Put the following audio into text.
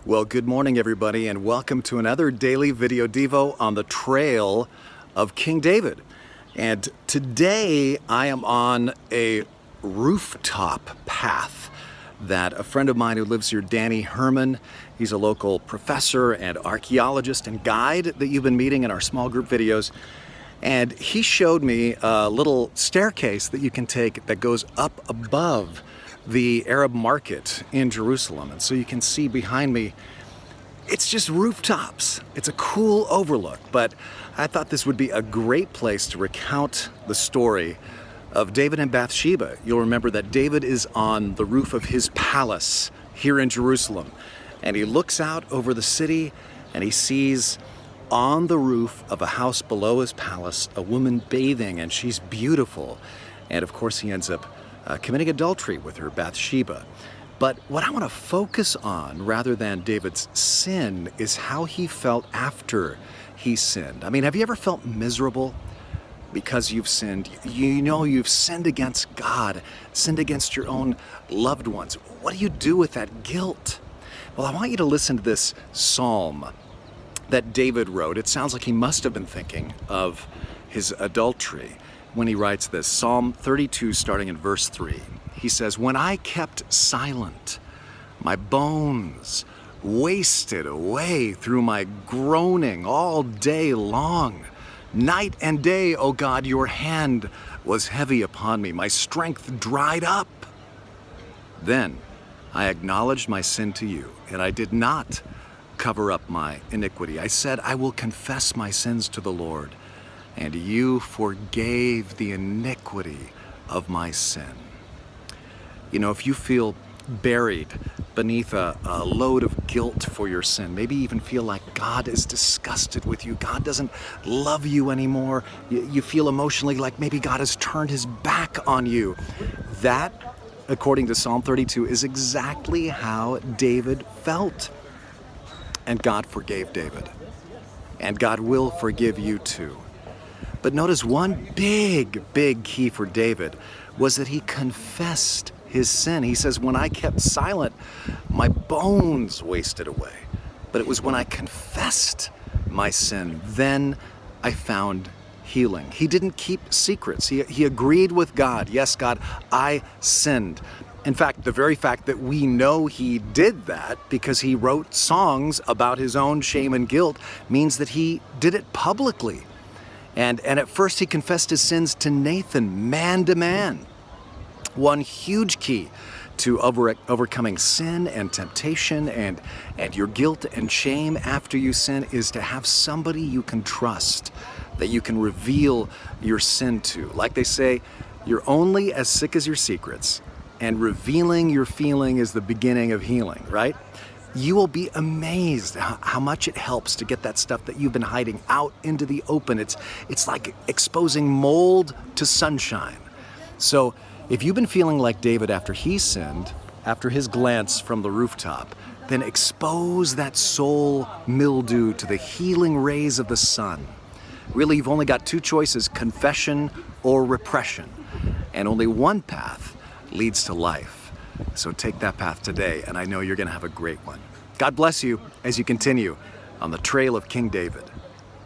Well, good morning, everybody, and welcome to another daily video devo on the trail of King David. And today I am on a rooftop path that a friend of mine who lives here, Danny Herman, he's a local professor and archaeologist and guide that you've been meeting in our small group videos. And he showed me a little staircase that you can take that goes up above the Arab market in Jerusalem. And so you can see behind me, it's just rooftops. It's a cool overlook, but I thought this would be a great place to recount the story of David and Bathsheba. You'll remember that David is on the roof of his palace here in Jerusalem, and he looks out over the city and he sees on the roof of a house below his palace a woman bathing, and she's beautiful. And of course he ends up committing adultery with her, Bathsheba. But what I want to focus on, rather than David's sin, is how he felt after he sinned. I mean, have you ever felt miserable because you've sinned? You know you've sinned against God, sinned against your own loved ones. What do you do with that guilt? Well, I want you to listen to this psalm that David wrote. It sounds like he must have been thinking of his adultery when he writes this. Psalm 32, starting in verse 3. He says, "When I kept silent, my bones wasted away through my groaning all day long. Night and day, O God, your hand was heavy upon me. My strength dried up. Then I acknowledged my sin to you, and I did not cover up my iniquity. I said, I will confess my sins to the Lord, and you forgave the iniquity of my sin." You know, if you feel buried beneath a load of guilt for your sin, maybe even feel like God is disgusted with you, God doesn't love you anymore, you feel emotionally like maybe God has turned his back on you, that, according to Psalm 32, is exactly how David felt. And God forgave David. And God will forgive you too. But notice one big key for David was that he confessed his sin. He says, when I kept silent, my bones wasted away. But it was when I confessed my sin, then I found healing. He didn't keep secrets. He agreed with God. Yes, God, I sinned. In fact, the very fact that we know he did that because he wrote songs about his own shame and guilt means that he did it publicly. And at first he confessed his sins to Nathan, man to man. One huge key to overcoming sin and temptation and your guilt and shame after you sin is to have somebody you can trust, that you can reveal your sin to. Like they say, you're only as sick as your secrets, and revealing your feeling is the beginning of healing, right? You will be amazed how much it helps to get that stuff that you've been hiding out into the open. It's like exposing mold to sunshine. So if you've been feeling like David after he sinned, after his glance from the rooftop, then expose that soul mildew to the healing rays of the sun. Really, you've only got two choices, confession or repression. And only one path leads to life. So take that path today, and I know you're going to have a great one. God bless you as you continue on the trail of King David.